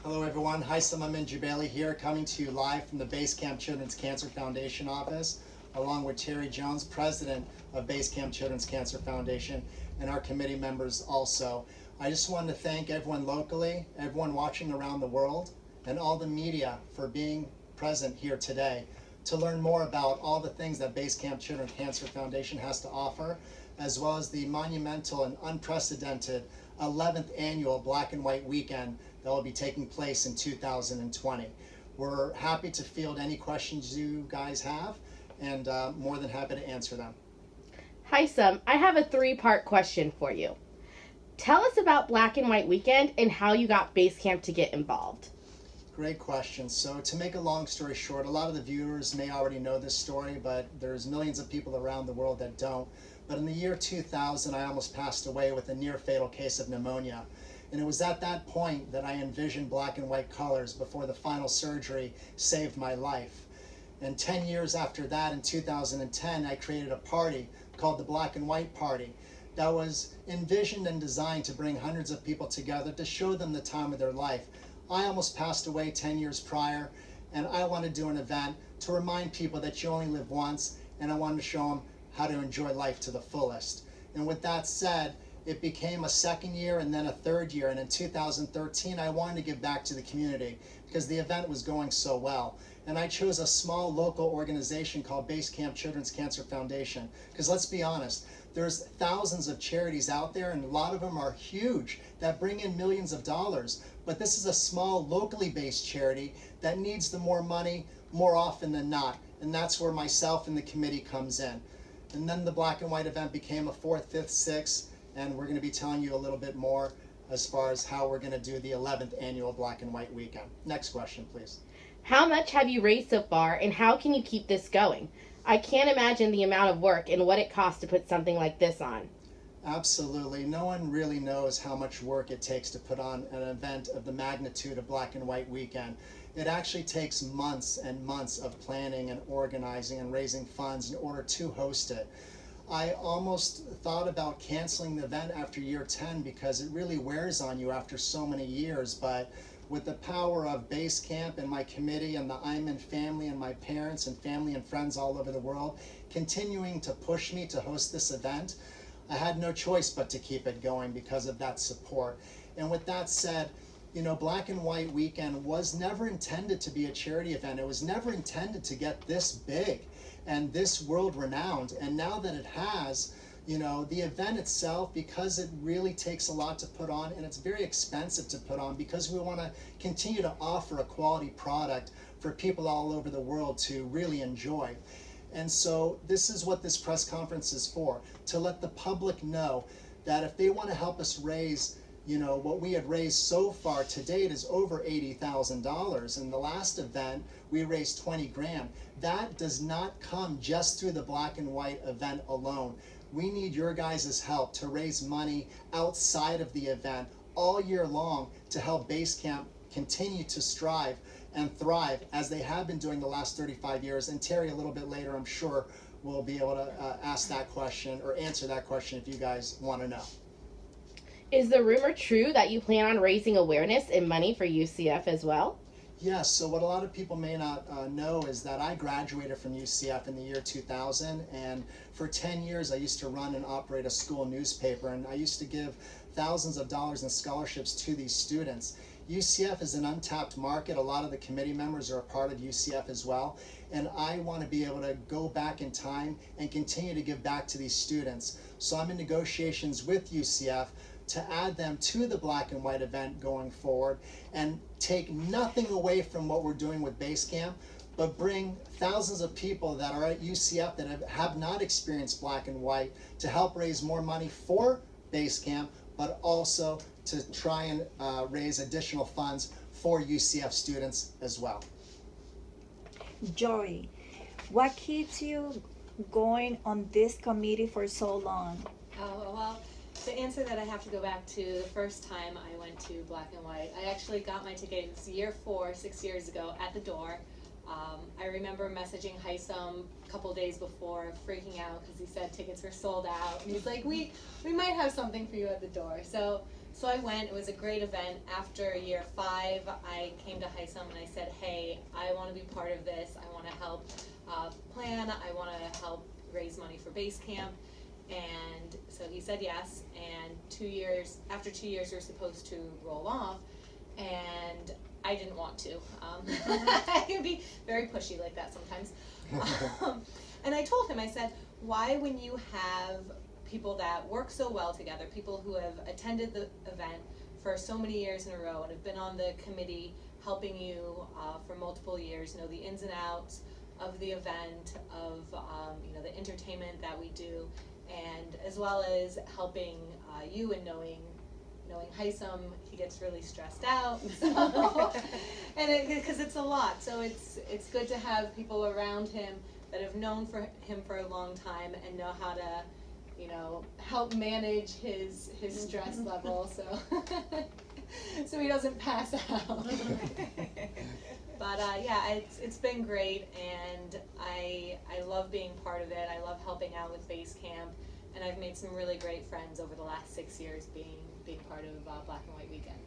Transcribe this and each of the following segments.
Hello everyone, Haitham Amin Jubaili here, coming to you live from the Basecamp Children's Cancer Foundation office, along with Terry Jones, President of Basecamp Children's Cancer Foundation, and our committee members also. I just wanted to thank everyone locally, everyone watching around the world, and all the media for being present here today to learn more about all the things that Basecamp Children's Cancer Foundation has to offer, as well as the monumental and unprecedented 11th annual Black and White Weekend that will be taking place in 2020. We're happy to field any questions you guys have, and more than happy to answer them. Haitham, I have a three-part question for you. Tell us about Black and White Weekend and how you got Basecamp to get involved. Great question. So to make a long story short, a lot of the viewers may already know this story, but there's millions of people around the world that don't. But in the year 2000, I almost passed away with a near fatal case of pneumonia. And it was at that point that I envisioned black and white colors before the final surgery saved my life. And 10 years after that, in 2010, I created a party called the Black and White Party that was envisioned and designed to bring hundreds of people together to show them the time of their life. I almost passed away 10 years prior, and I wanted to do an event to remind people that you only live once, and I wanted to show them how to enjoy life to the fullest. And with that said, it became a second year and then a third year, and in 2013 I wanted to give back to the community because the event was going so well. And I chose a small local organization called Basecamp Children's Cancer Foundation, because let's be honest, there's thousands of charities out there, and a lot of them are huge that bring in millions of dollars, but this is a small locally based charity that needs the more money more often than not, and that's where myself and the committee comes in. And then the Black and White event became a 4th, 5th, 6th, and we're going to be telling you a little bit more as far as how we're going to do the 11th annual Black and White Weekend. Next question, please. How much have you raised so far, and how can you keep this going? I can't imagine the amount of work and what it costs to put something like this on. Absolutely. No one really knows how much work it takes to put on an event of the magnitude of Black and White Weekend. It actually takes months and months of planning and organizing and raising funds in order to host it. I almost thought about canceling the event after year 10 because it really wears on you after so many years, but with the power of Basecamp and my committee and the Iman family and my parents and family and friends all over the world continuing to push me to host this event, I had no choice but to keep it going because of that support. And with that said, you know, Black and White Weekend was never intended to be a charity event. It was never intended to get this big and this world renowned. And now that it has, you know, the event itself, because it really takes a lot to put on and it's very expensive to put on, because we want to continue to offer a quality product for people all over the world to really enjoy. And so this is what this press conference is for, to let the public know that if they want to help us raise, you know, what we had raised so far to date is over $80,000. In the last event, we raised 20 grand. That does not come just through the Black and White event alone. We need your guys' help to raise money outside of the event all year long to help Basecamp continue to strive and thrive as they have been doing the last 35 years. And Terry, a little bit later, I'm sure, will be able to ask that question or answer that question if you guys want to know. Is the rumor true that you plan on raising awareness and money for UCF as well? Yes, so what a lot of people may not know is that I graduated from UCF in the year 2000, and for 10 years I used to run and operate a school newspaper, and I used to give thousands of dollars in scholarships to these students. UCF is an untapped market. A lot of the committee members are a part of UCF as well, and I want to be able to go back in time and continue to give back to these students. So I'm in negotiations with UCF to add them to the Black and White event going forward and take nothing away from what we're doing with Basecamp, but bring thousands of people that are at UCF that have not experienced Black and White to help raise more money for Basecamp, but also to try and raise additional funds for UCF students as well. Joy, what keeps you going on this committee for so long? Oh, well, to answer that, I have to go back to the first time I went to Black and White. I actually got my ticket, it was year 4, 6 years ago, at the door. I remember messaging Haitham a couple days before, freaking out because he said tickets were sold out. And he's like, we might have something for you at the door. So So I went, it was a great event. After year 5, I came to HISOM and I said, hey, I want to be part of this. I want to help plan, I want to help raise money for base camp. And so he said yes, and after 2 years we were supposed to roll off, and I didn't want to. I can be very pushy like that sometimes. And I told him, I said, why, when you have people that work so well together, people who have attended the event for so many years in a row and have been on the committee helping you for multiple years, know the ins and outs of the event, of the entertainment that we do, and as well as helping you and knowing HISOM, he gets really stressed out, so, and because it's a lot, so it's good to have people around him that have known him for a long time and know how to help manage his stress level, so he doesn't pass out. But yeah, it's been great, and I love being part of it. I love helping out with base camp, and I've made some really great friends over the last 6 years being part of Black and White Weekend.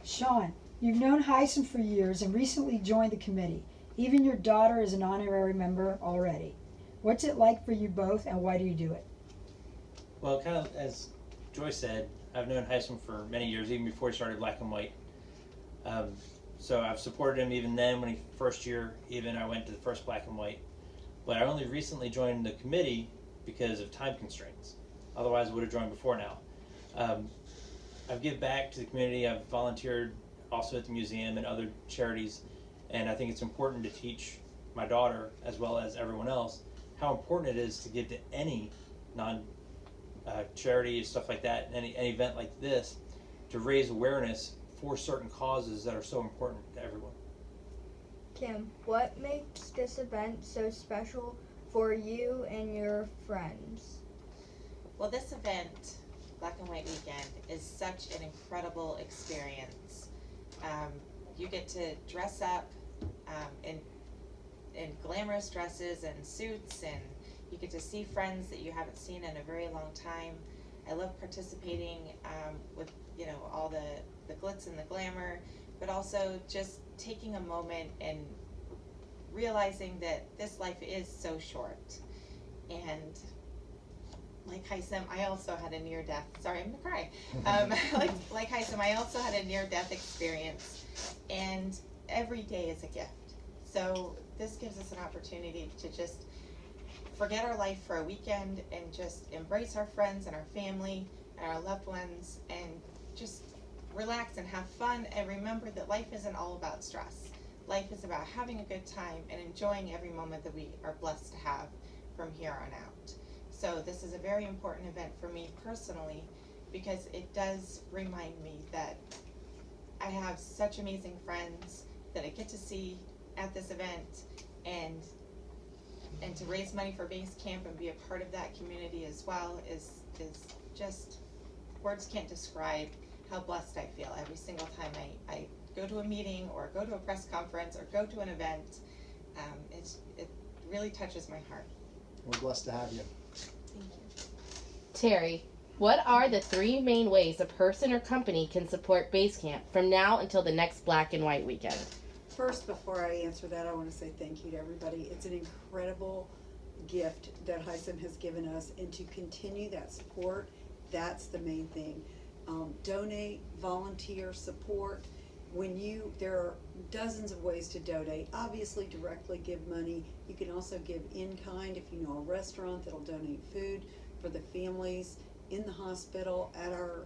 Sean, you've known HISOM for years and recently joined the committee. Even your daughter is an honorary member already. What's it like for you both, and why do you do it? Well, kind of as Joyce said, I've known HISOM for many years, even before he started Black and White. So I've supported him even then. When he first year, even I went to the first Black and White. But I only recently joined the committee because of time constraints. Otherwise, I would have joined before now. I've given back to the community. I've volunteered also at the museum and other charities, and I think it's important to teach my daughter, as well as everyone else, how important it is to give to any charity, stuff like that, any event like this, to raise awareness for certain causes that are so important to everyone. Kim, what makes this event so special for you and your friends? Well, this event, Black and White Weekend, is such an incredible experience. You get to dress up in glamorous dresses and suits, and you get to see friends that you haven't seen in a very long time. I love participating with all the glitz and the glamour, but also just taking a moment and realizing that this life is so short. And like HISOM, I also had a near-death, sorry, I'm gonna cry. Like HISOM, I also had a near-death experience, and every day is a gift. So this gives us an opportunity to just forget our life for a weekend and just embrace our friends and our family and our loved ones and just relax and have fun, and remember that life isn't all about stress. Life is about having a good time and enjoying every moment that we are blessed to have from here on out. So this is a very important event for me personally, because it does remind me that I have such amazing friends that I get to see at this event, and to raise money for base camp and be a part of that community as well is just, words can't describe how blessed I feel every single time I go to a meeting or go to a press conference or go to an event. It really touches my heart. We're blessed to have you. Thank you. Terry, what are the 3 main ways a person or company can support base camp from now until the next Black and White Weekend? First, before I answer that, I want to say thank you to everybody. It's an incredible gift that HISOM has given us, and to continue that support, that's the main thing. Donate, volunteer, support. There are dozens of ways to donate. Obviously, directly give money. You can also give in kind if you know a restaurant that'll donate food for the families in the hospital, at our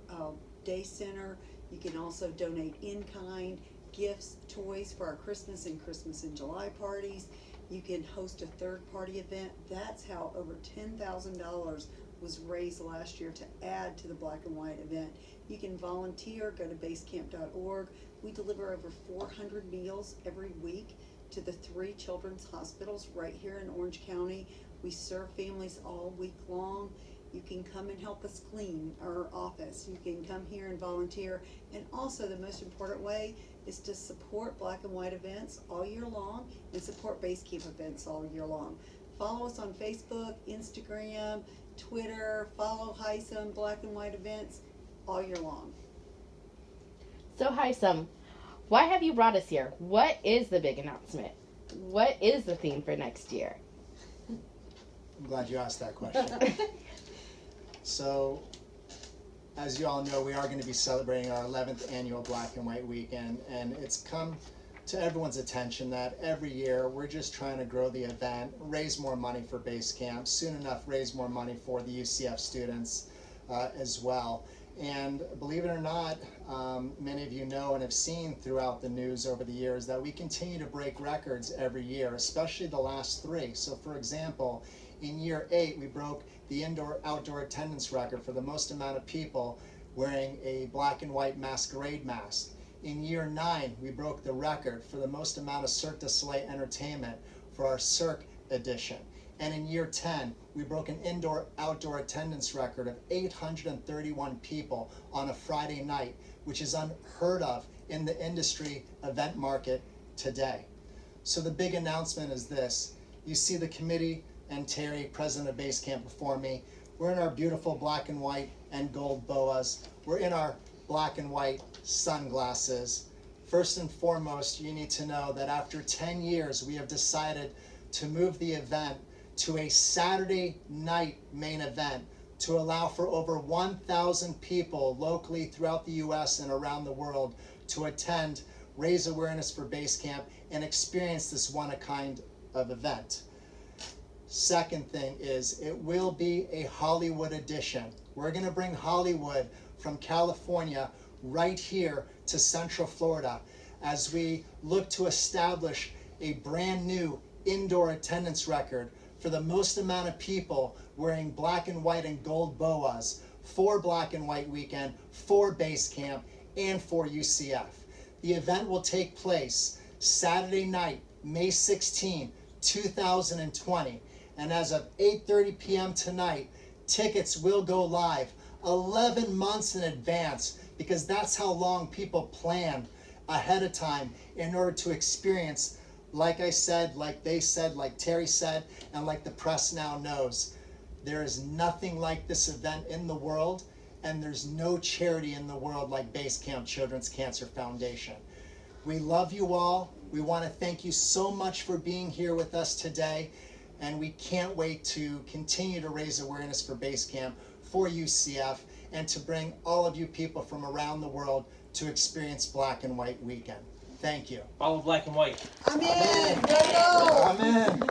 day center. You can also donate in kind, gifts, toys for our Christmas and July parties. You can host a third-party event. That's how over $10,000 was raised last year to add to the Black and White event. You can volunteer, go to basecamp.org. We deliver over 400 meals every week to the 3 children's hospitals right here in Orange County. We serve families all week long. You can come and help us clean our office. You can come here and volunteer. And also, the most important way is to support Black and White events all year long and support base camp events all year long. Follow us on Facebook, Instagram, Twitter, follow HISOM, Black and White events. all year long. So, Hisam, why have you brought us here? What is the big announcement? What is the theme for next year? I'm glad you asked that question. So, as you all know, we are going to be celebrating our 11th annual Black and White Weekend, and it's come to everyone's attention that every year we're just trying to grow the event, raise more money for base camp, soon enough raise more money for the UCF students as well. And believe it or not, many of you know and have seen throughout the news over the years that we continue to break records every year, especially the last 3. So for example, in year 8, we broke the indoor-outdoor attendance record for the most amount of people wearing a black and white masquerade mask. In year 9, we broke the record for the most amount of Cirque du Soleil entertainment for our Cirque edition. And in year 10, we broke an indoor-outdoor attendance record of 831 people on a Friday night, which is unheard of in the industry event market today. So the big announcement is this. You see the committee and Terry, president of Base Camp, before me. We're in our beautiful black and white and gold boas. We're in our black and white sunglasses. First and foremost, you need to know that after 10 years, we have decided to move the event to a Saturday night main event to allow for over 1,000 people locally throughout the U.S. and around the world to attend, raise awareness for Base Camp, and experience this one-of-a-kind of event. Second thing is, it will be a Hollywood edition. We're going to bring Hollywood from California right here to Central Florida as we look to establish a brand new indoor attendance record for the most amount of people wearing black and white and gold boas for Black and White Weekend, for Base Camp, and for UCF. The event will take place Saturday night, May 16, 2020. And as of 8:30 p.m. tonight, tickets will go live 11 months in advance, because that's how long people plan ahead of time in order to experience, like I said, like they said, like Terry said, and like the press now knows. There is nothing like this event in the world, and there's no charity in the world like Base Camp Children's Cancer Foundation. We love you all. We want to thank you so much for being here with us today, and we can't wait to continue to raise awareness for Base Camp, for UCF, and to bring all of you people from around the world to experience Black and White Weekend. Thank you. Follow Black and White. I'm in. Go, go. Amen.